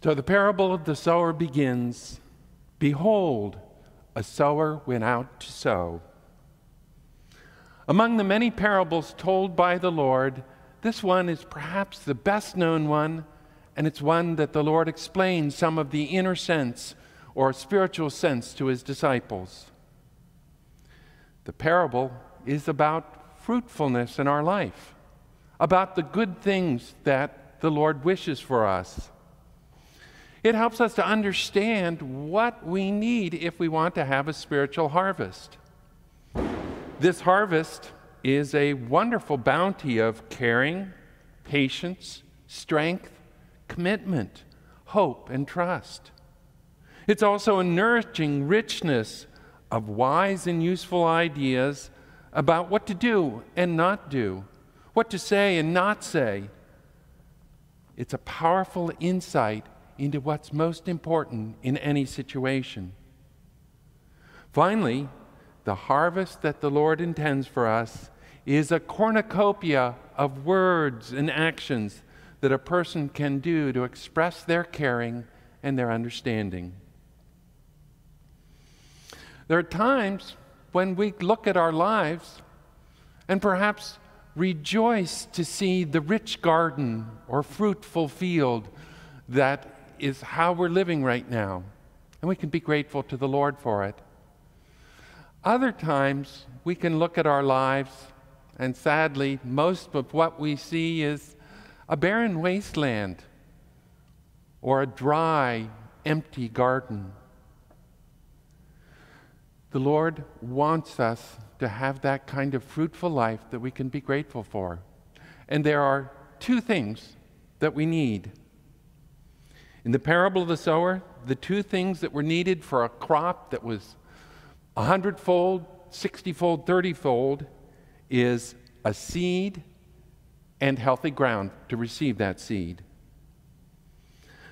So the parable of the sower begins, "Behold, a sower went out to sow." Among the many parables told by the Lord, this one is perhaps the best known one, and it's one that the Lord explains some of the inner sense or spiritual sense to his disciples. The parable is about fruitfulness in our life, about the good things that the Lord wishes for us. It helps us to understand what we need if we want to have a spiritual harvest. This harvest is a wonderful bounty of caring, patience, strength, commitment, hope, and trust. It's also a nourishing richness of wise and useful ideas about what to do and not do, what to say and not say. It's a powerful insight into what's most important in any situation. Finally, the harvest that the Lord intends for us is a cornucopia of words and actions that a person can do to express their caring and their understanding. There are times when we look at our lives and perhaps rejoice to see the rich garden or fruitful field that is how we're living right now, and we can be grateful to the Lord for it. Other times, we can look at our lives, and sadly, most of what we see is a barren wasteland or a dry, empty garden. The Lord wants us to have that kind of fruitful life that we can be grateful for. And there are two things that we need. In the parable of the sower, the two things that were needed for a crop that was 100-fold, 60-fold, 30-fold is a seed and healthy ground to receive that seed.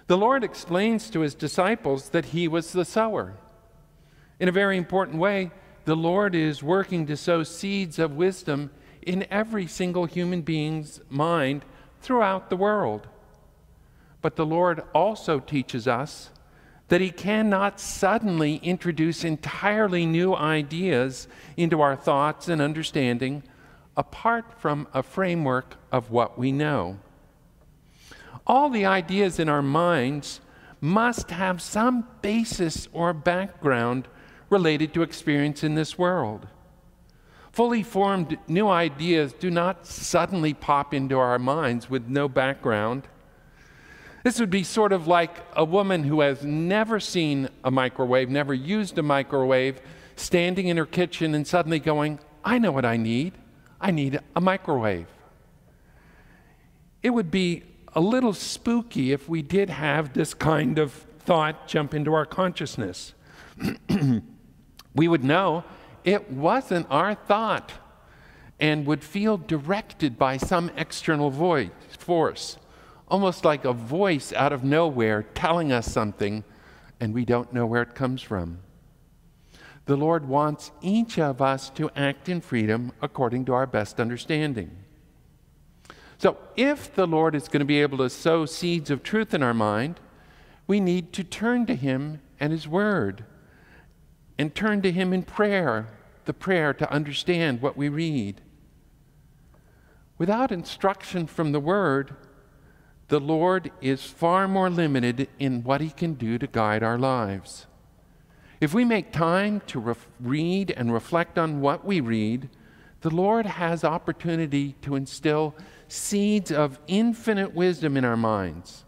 The Lord explains to his disciples that he was the sower. In a very important way, the Lord is working to sow seeds of wisdom in every single human being's mind throughout the world. But the Lord also teaches us that he cannot suddenly introduce entirely new ideas into our thoughts and understanding apart from a framework of what we know. All the ideas in our minds must have some basis or background related to experience in this world. Fully formed new ideas do not suddenly pop into our minds with no background. This would be sort of like a woman who has never seen a microwave, never used a microwave, standing in her kitchen and suddenly going, "I know what I need. I need a microwave." It would be a little spooky if we did have this kind of thought jump into our consciousness. We would know it wasn't our thought and would feel directed by some external force, almost like a voice out of nowhere telling us something, and we don't know where it comes from. The Lord wants each of us to act in freedom according to our best understanding. So if the Lord is going to be able to sow seeds of truth in our mind, we need to turn to him and his word, and turn to him in prayer, the prayer to understand what we read. Without instruction from the word, the Lord is far more limited in what he can do to guide our lives. If we make time to read and reflect on what we read, the Lord has opportunity to instill seeds of infinite wisdom in our minds.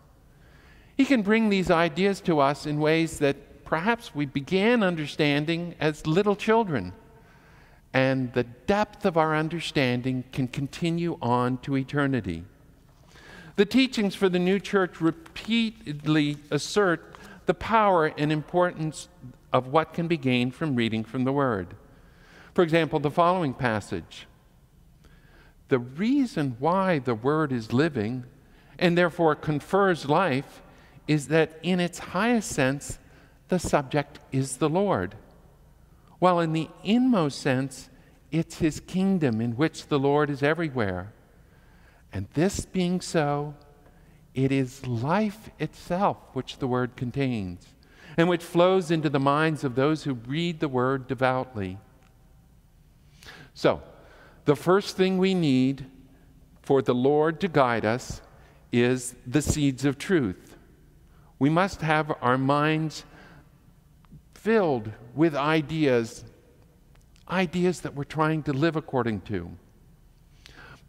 He can bring these ideas to us in ways that perhaps we began understanding as little children, and the depth of our understanding can continue on to eternity. The teachings for the new church repeatedly assert the power and importance of what can be gained from reading from the Word. For example, the following passage: "The reason why the Word is living and therefore confers life is that in its highest sense, the subject is the Lord, while in the inmost sense, it's his kingdom in which the Lord is everywhere. And this being so, it is life itself which the Word contains, and which flows into the minds of those who read the Word devoutly. So, the first thing we need for the Lord to guide us is the seeds of truth. We must have our minds filled with ideas that we're trying to live according to.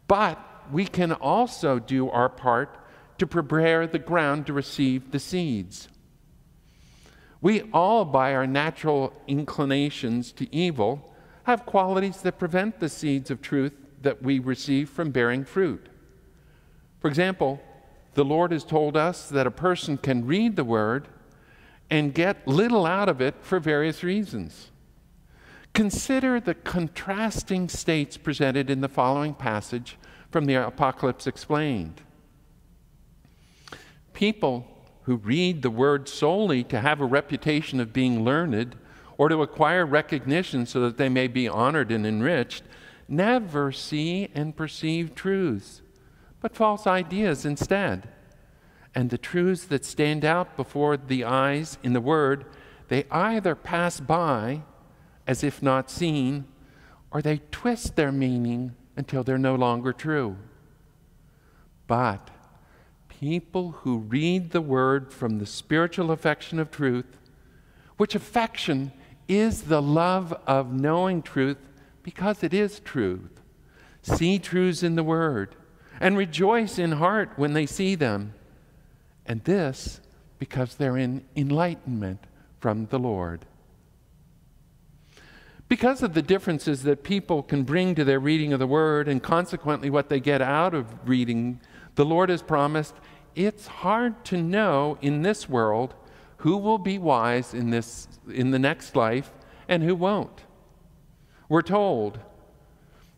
But we can also do our part to prepare the ground to receive the seeds. We all, by our natural inclinations to evil, have qualities that prevent the seeds of truth that we receive from bearing fruit. For example, the Lord has told us that a person can read the Word and get little out of it for various reasons. Consider the contrasting states presented in the following passage from the Apocalypse Explained. People who read the Word solely to have a reputation of being learned or to acquire recognition so that they may be honored and enriched never see and perceive truths, but false ideas instead. And the truths that stand out before the eyes in the Word, they either pass by as if not seen, or they twist their meaning until they're no longer true. But people who read the Word from the spiritual affection of truth, which affection is the love of knowing truth because it is truth, see truths in the Word, and rejoice in heart when they see them. And this because they're in enlightenment from the Lord. Because of the differences that people can bring to their reading of the Word and consequently what they get out of reading, the Lord has promised it's hard to know in this world who will be wise in the next life and who won't. We're told,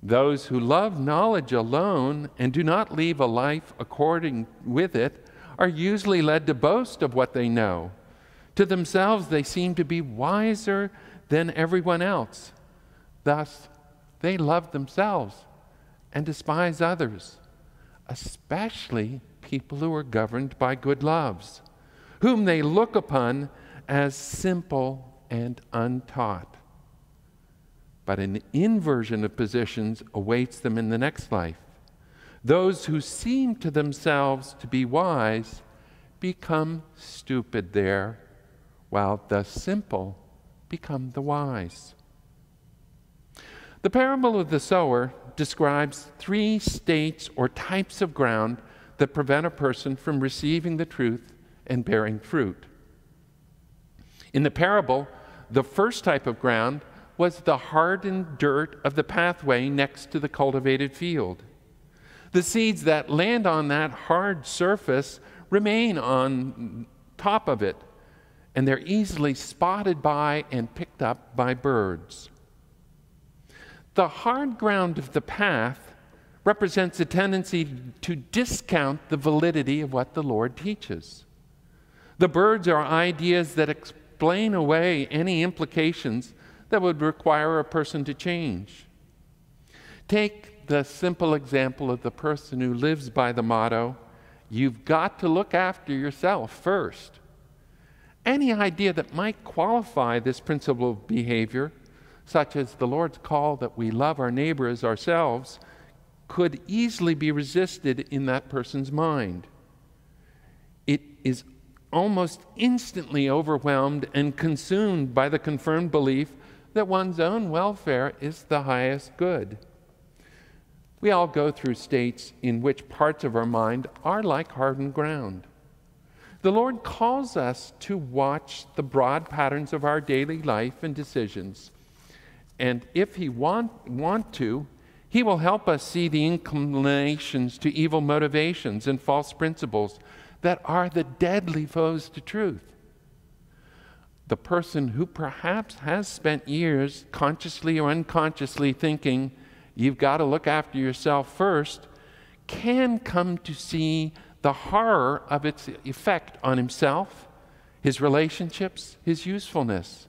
those who love knowledge alone and do not leave a life according with it are usually led to boast of what they know. To themselves they seem to be wiser than everyone else. Thus, they love themselves and despise others, especially people who are governed by good loves, whom they look upon as simple and untaught. But an inversion of positions awaits them in the next life. Those who seem to themselves to be wise become stupid there, while the simple become the wise. The parable of the sower describes 3 states or types of ground that prevent a person from receiving the truth and bearing fruit. In the parable, the first type of ground was the hardened dirt of the pathway next to the cultivated field. The seeds that land on that hard surface remain on top of it, and they're easily spotted by and picked up by birds. The hard ground of the path represents a tendency to discount the validity of what the Lord teaches. The birds are ideas that explain away any implications that would require a person to change. Take the simple example of the person who lives by the motto, "You've got to look after yourself first." Any idea that might qualify this principle of behavior, such as the Lord's call that we love our neighbor as ourselves, could easily be resisted in that person's mind. It is almost instantly overwhelmed and consumed by the confirmed belief that one's own welfare is the highest good. We all go through states in which parts of our mind are like hardened ground. The Lord calls us to watch the broad patterns of our daily life and decisions. And if He want to, He will help us see the inclinations to evil motivations and false principles that are the deadly foes to truth. The person who perhaps has spent years consciously or unconsciously thinking, "You've got to look after yourself first," can come to see the horror of its effect on himself, his relationships, his usefulness.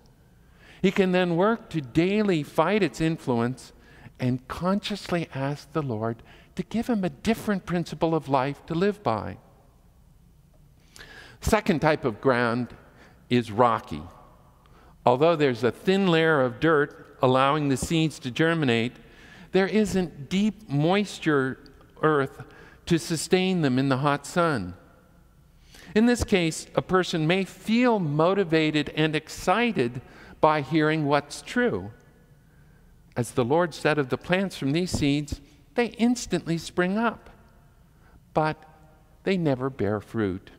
He can then work to daily fight its influence and consciously ask the Lord to give him a different principle of life to live by. Second type of ground is rocky. Although there's a thin layer of dirt allowing the seeds to germinate, there isn't deep moisture earth to sustain them in the hot sun. In this case, a person may feel motivated and excited by hearing what's true. As the Lord said of the plants from these seeds, they instantly spring up, but they never bear fruit.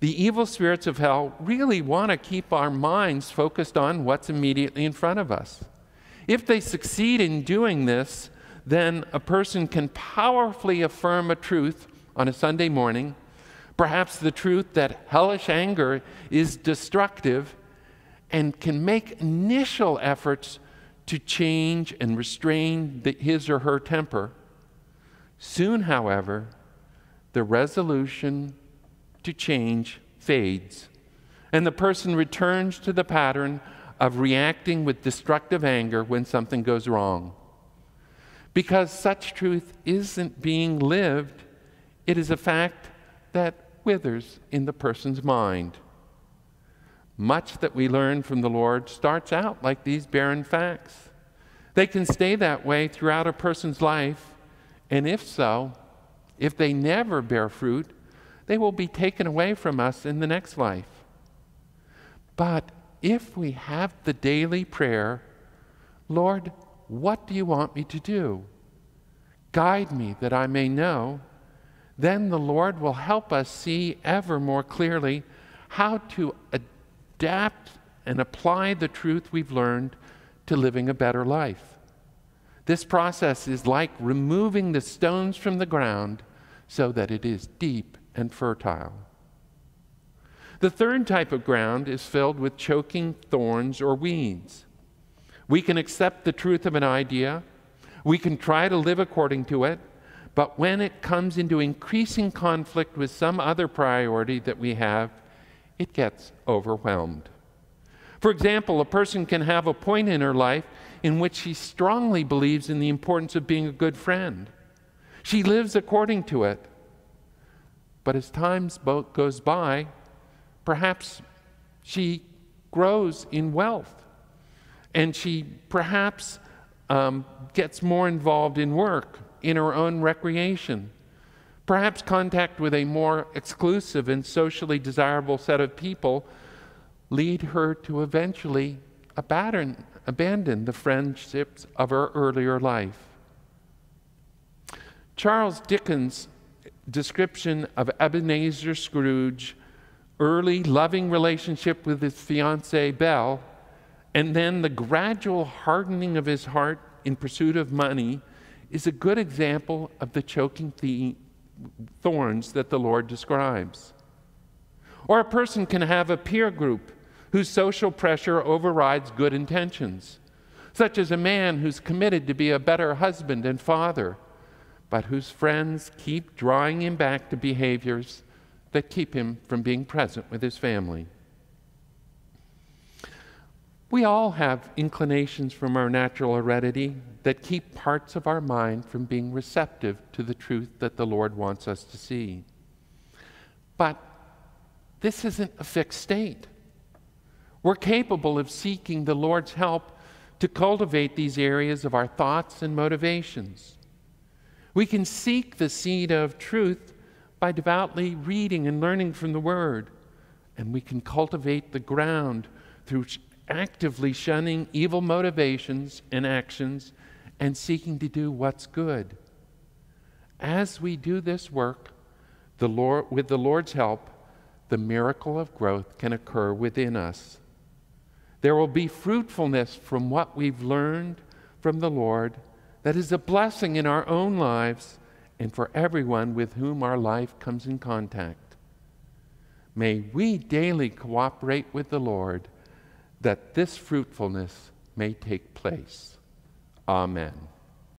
The evil spirits of hell really want to keep our minds focused on what's immediately in front of us. If they succeed in doing this, then a person can powerfully affirm a truth on a Sunday morning, perhaps the truth that hellish anger is destructive, and can make initial efforts to change and restrain his or her temper. Soon, however, the resolution to change fades, and the person returns to the pattern of reacting with destructive anger when something goes wrong. Because such truth isn't being lived, it is a fact that withers in the person's mind. Much that we learn from the Lord starts out like these barren facts. They can stay that way throughout a person's life, and if so, if they never bear fruit, they will be taken away from us in the next life. But if we have the daily prayer, Lord, what do you want me to do? Guide me that I may know. Then the Lord will help us see ever more clearly how to adapt and apply the truth we've learned to living a better life. This process is like removing the stones from the ground so that it is deep and fertile. The third type of ground is filled with choking thorns or weeds. We can accept the truth of an idea, we can try to live according to it, but when it comes into increasing conflict with some other priority that we have, it gets overwhelmed. For example, a person can have a point in her life in which she strongly believes in the importance of being a good friend. She lives according to it. But as time goes by, perhaps she grows in wealth, and she perhaps gets more involved in work, in her own recreation. Perhaps contact with a more exclusive and socially desirable set of people lead her to eventually abandon the friendships of her earlier life. Charles Dickens' description of Ebenezer Scrooge's early loving relationship with his fiancée Belle, and then the gradual hardening of his heart in pursuit of money, is a good example of the choking thorns that the Lord describes. Or a person can have a peer group whose social pressure overrides good intentions, such as a man who's committed to be a better husband and father, but whose friends keep drawing him back to behaviors that keep him from being present with his family. We all have inclinations from our natural heredity that keep parts of our mind from being receptive to the truth that the Lord wants us to see. But this isn't a fixed state. We're capable of seeking the Lord's help to cultivate these areas of our thoughts and motivations. We can seek the seed of truth by devoutly reading and learning from the Word, and we can cultivate the ground through actively shunning evil motivations and actions and seeking to do what's good. As we do this work, with the Lord's help, the miracle of growth can occur within us. There will be fruitfulness from what we've learned from the Lord that is a blessing in our own lives and for everyone with whom our life comes in contact. May we daily cooperate with the Lord that this fruitfulness may take place. Amen.